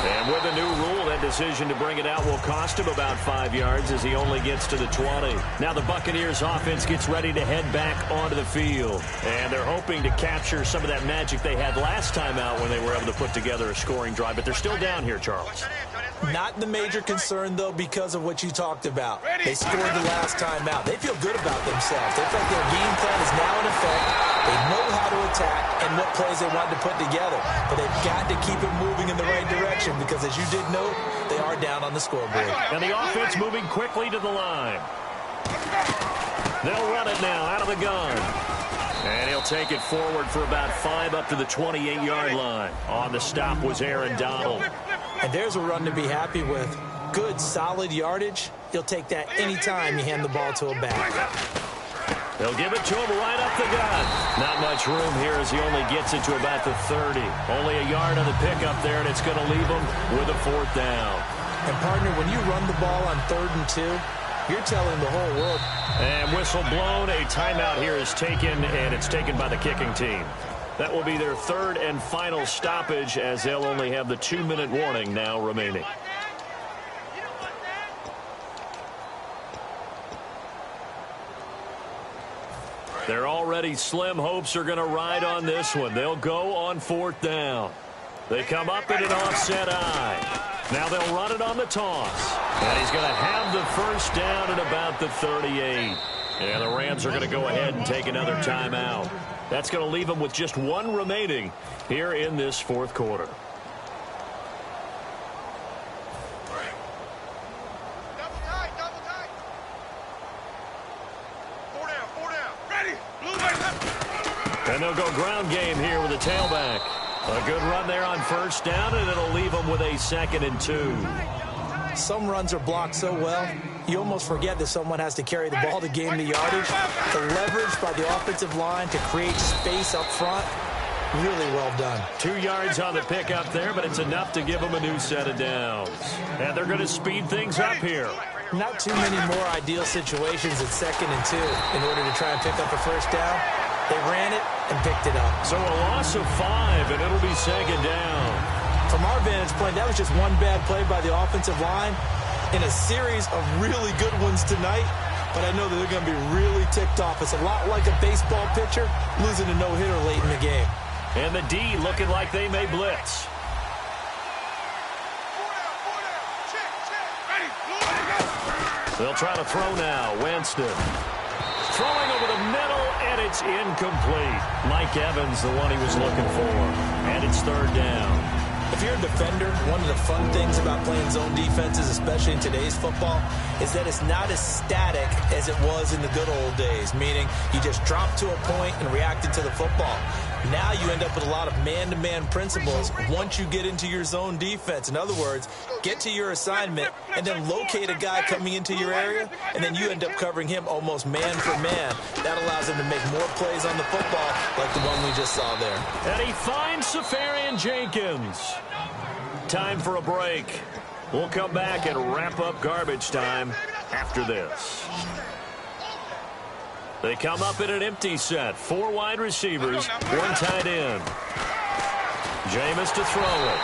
And with a new rule, that decision to bring it out will cost him about 5 yards as he only gets to the 20. Now the Buccaneers offense gets ready to head back onto the field. And they're hoping to capture some of that magic they had last time out when they were able to put together a scoring drive. But they're still down here, Charles. Not the major concern, though, because of what you talked about. They scored the last time out. They feel good about themselves. They feel like their game plan is now in effect. They know how to attack and what plays they want to put together. But they've got to keep it moving in the right direction because, as you did note, they are down on the scoreboard. And the offense moving quickly to the line. They'll run it now out of the gun. And he'll take it forward for about 5 up to the 28-yard line. On the stop was Aaron Donald. And there's a run to be happy with. Good, solid yardage. You'll take that anytime you hand the ball to a back. They'll give it to him right up the gut. Not much room here as he only gets it to about the 30. Only a yard on the pickup there, and it's going to leave him with a fourth down. And, partner, when you run the ball on 3rd and 2, you're telling the whole world. And whistle blown. A timeout here is taken, and it's taken by the kicking team. That will be their 3rd and final stoppage as they'll only have the 2-minute warning now remaining. Their already slim hopes are going to ride on this one. They'll go on 4th down. They come up in an offset eye. Now they'll run it on the toss. And he's going to have the first down at about the 38. And the Rams are going to go ahead and take another timeout. That's going to leave them with just one remaining here in this fourth quarter. And they'll go ground game here with a tailback. A good run there on first down, and it'll leave them with a 2nd and 2. Some runs are blocked so well, you almost forget that someone has to carry the ball to gain the yardage. The leverage by the offensive line to create space up front, really well done. 2 yards on the pickup there, but it's enough to give them a new set of downs. And they're going to speed things up here. Not too many more ideal situations at 2nd and 2 in order to try and pick up a first down. They ran it and picked it up. So a loss of 5, and it'll be 2nd down. From our vantage point, that was just one bad play by the offensive line in a series of really good ones tonight. But I know that they're going to be really ticked off. It's a lot like a baseball pitcher losing a no-hitter late in the game. And the D looking like they may blitz. They'll try to throw now. Winston throwing over the middle, and it's incomplete. Mike Evans, the one he was looking for. And it's 3rd down. If you're a defender, one of the fun things about playing zone defenses, especially in today's football, is that it's not as static as it was in the good old days, meaning you just drop to a point and reacted to the football. Now you end up with a lot of man-to-man principles once you get into your zone defense. In other words, get to your assignment and then locate a guy coming into your area, and then you end up covering him almost man for man. That allows him to make more plays on the football like the one we just saw there. And he finds Safarian Jenkins. Time for a break. We'll come back and wrap up garbage time after this. They come up in an empty set. 4 wide receivers, 1 tight end. Jameis to throw it.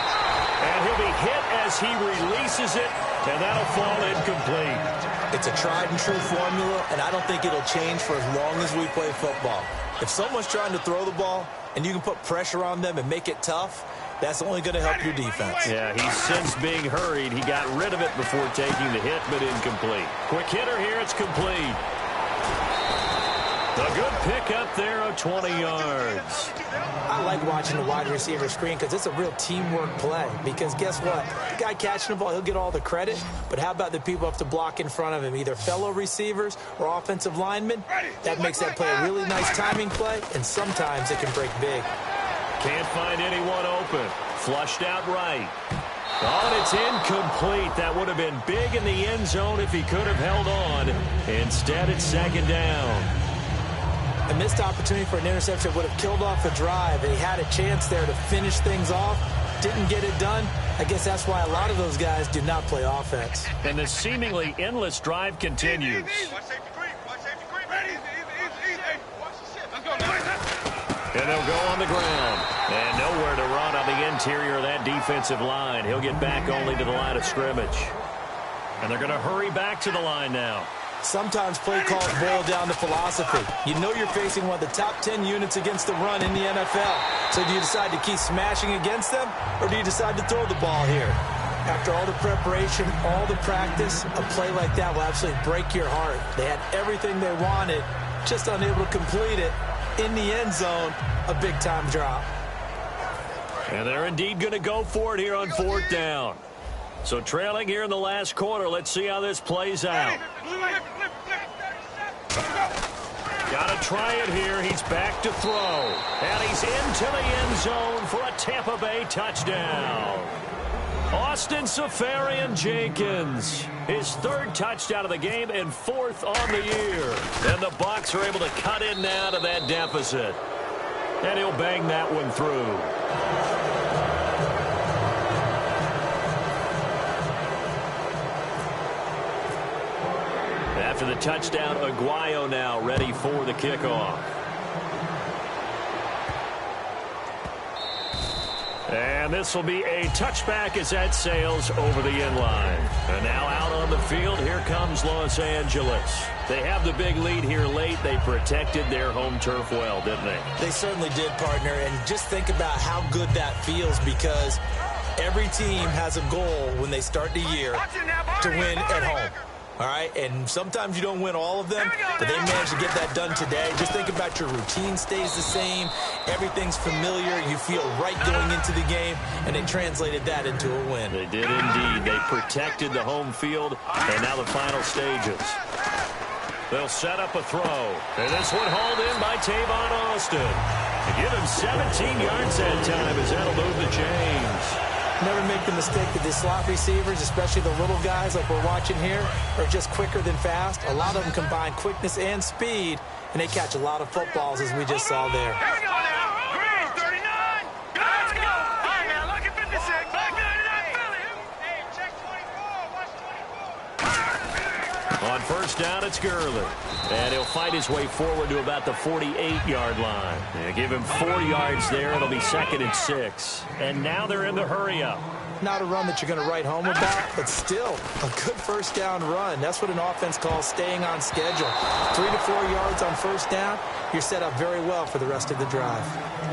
And he'll be hit as he releases it, and that'll fall incomplete. It's a tried and true formula, and I don't think it'll change for as long as we play football. If someone's trying to throw the ball and you can put pressure on them and make it tough, that's only going to help your defense. Yeah, he's since being hurried. He got rid of it before taking the hit, but incomplete. Quick hitter here, it's complete. A good pickup there of 20 yards. I like watching the wide receiver screen because it's a real teamwork play. Because guess what? The guy catching the ball, he'll get all the credit. But how about the people up to block in front of him, either fellow receivers or offensive linemen? That makes that play a really nice timing play, and sometimes it can break big. Can't find anyone open. Flushed out right. Oh, and it's incomplete. That would have been big in the end zone if he could have held on. Instead, it's 2nd down. A missed opportunity for an interception would have killed off the drive. And he had a chance there to finish things off. Didn't get it done. I guess that's why a lot of those guys do not play offense. And the seemingly endless drive continues. And they'll go on the ground. And nowhere to run on the interior of that defensive line. He'll get back only to the line of scrimmage. And they're going to hurry back to the line now. Sometimes play calls boil down to philosophy. You know you're facing one of the top 10 units against the run in the NFL. So do you decide to keep smashing against them, or do you decide to throw the ball here? After all the preparation, all the practice, a play like that will absolutely break your heart. They had everything they wanted, just unable to complete it. In the end zone, a big-time drop. And they're indeed going to go for it here on 4th down. So trailing here in the last quarter, let's see how this plays out. Got to try it here. He's back to throw. And he's into the end zone for a Tampa Bay touchdown. Austin Safarian Jenkins, his 3rd touchdown of the game and 4th on the year. And the Bucs are able to cut in now to that deficit. And he'll bang that one through. After the touchdown, Aguayo now ready for the kickoff. And this will be a touchback as that sails over the end line. And now out on the field, here comes Los Angeles. They have the big lead here late. They protected their home turf well, didn't they? They certainly did, partner. And just think about how good that feels, because Every team has a goal when they start the year to win at home. All right, and sometimes you don't win all of them, but they managed to get that done today. Just think about your routine stays the same. Everything's familiar. You feel right going into the game, and they translated that into a win. They did indeed. They protected the home field, and now the final stages. They'll set up a throw, and this one hauled in by Tavon Austin. To give him 17 yards that time as that'll move the chains. Never make the mistake that the slot receivers, especially the little guys like we're watching here, are just quicker than fast. A lot of them combine quickness and speed, and they catch a lot of footballs, as we just saw there. Here we go now. Green, 39. Let's go. All right, now, look at 56. Back 99, Philly. Hey, check 24. Watch 24. On first down, it's Gurley. And he'll fight his way forward to about the 48-yard line. They give him 4 yards there. It'll be 2nd and 6. And now they're in the hurry-up. Not a run that you're going to write home about, but still a good first down run. That's what an offense calls staying on schedule. 3 to 4 yards on first down, you're set up very well for the rest of the drive.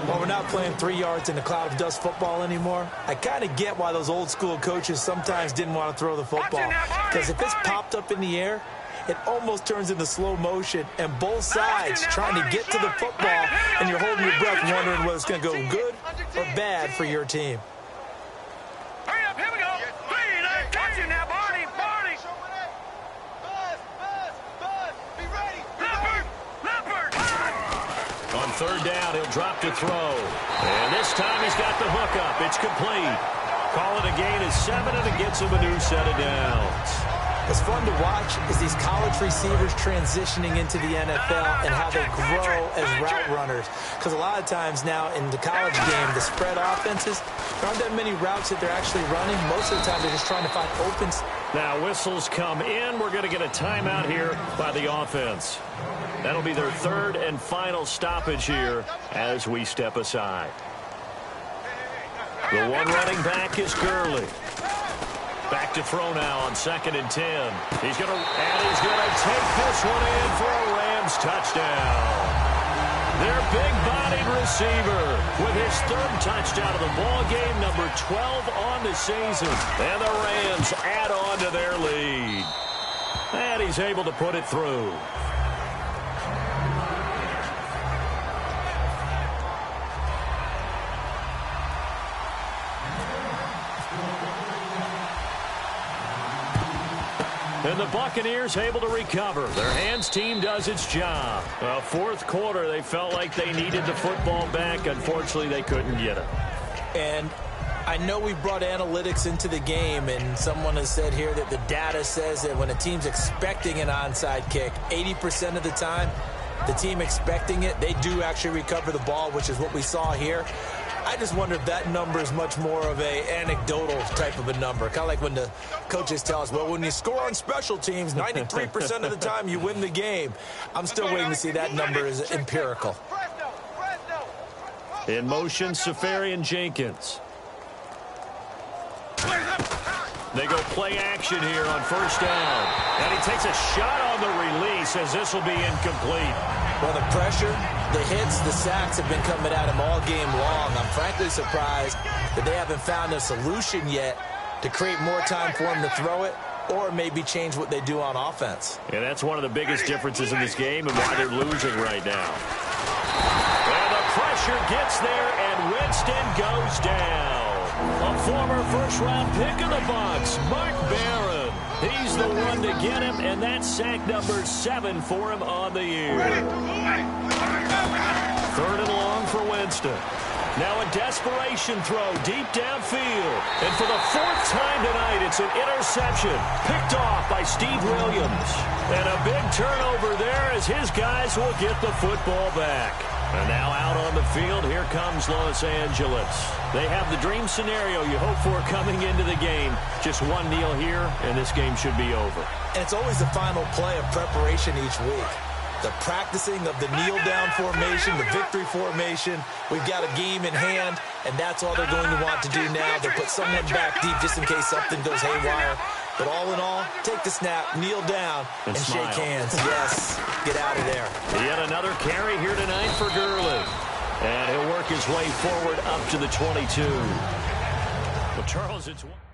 While we're not playing 3 yards in the cloud of dust football anymore, I kind of get why those old school coaches sometimes didn't want to throw the football. Because if it's popped up in the air, it almost turns into slow motion, and both sides trying to get to the football, and you're holding your breath wondering whether it's going to go good or bad for your team. Hurry up, here we go. Green, watch it now, Barney. Buzz, be ready. Leopard. On third down, he'll drop to throw. And this time he's got the hook up. It's complete. Call it a gain of 7, and it gets him a new set of downs. What's fun to watch is these college receivers transitioning into the NFL and how they grow as route runners. Because a lot of times now in the college game, the spread offenses, there aren't that many routes that they're actually running. Most of the time, they're just trying to find open. Now whistles come in. We're going to get a timeout here by the offense. That'll be their 3rd and final stoppage here as we step aside. The one running back is Gurley. Back to throw now on 2nd and 10. He's going to take this one in for a Rams touchdown. Their big-bodied receiver with his 3rd touchdown of the ball game, number 12 on the season. And the Rams add on to their lead. And he's able to put it through. And the Buccaneers able to recover. Their hands team does its job. Well, 4th quarter, they felt like they needed the football back. Unfortunately, they couldn't get it. And I know we brought analytics into the game, and someone has said here that the data says that when a team's expecting an onside kick, 80% of the time, the team expecting it, they do actually recover the ball, which is what we saw here. I just wonder if that number is much more of a anecdotal type of a number. Kind of like when the coaches tell us, well, when you score on special teams, 93% of the time you win the game. I'm still waiting to see that number is empirical. In motion, Safarian Jenkins. They go play action here on first down. And he takes a shot on the release as this will be incomplete. Well, the pressure, the hits, the sacks have been coming at him all game long. I'm frankly surprised that they haven't found a solution yet to create more time for him to throw it or maybe change what they do on offense. And that's one of the biggest differences in this game and why they're losing right now. And the pressure gets there, and Winston goes down. A former first-round pick in the box, Mark Barron. He's the one to get him, and that's sack number 7 for him on the year. 3rd and long for Winston. Now a desperation throw deep downfield. And for the 4th time tonight, it's an interception picked off by Steve Williams. And a big turnover there as his guys will get the football back. And now out on the field, here comes Los Angeles. They have the dream scenario you hope for coming into the game. Just one kneel here, and this game should be over. And it's always the final play of preparation each week. The practicing of the kneel-down formation, the victory formation. We've got a game in hand, and that's all they're going to want to do now. They put someone back deep just in case something goes haywire. But all in all, take the snap, kneel down, and shake hands. Yes, get out of there. Yet another carry here tonight for Gurley. And he'll work his way forward up to the 22. The Well, Charles, it's one.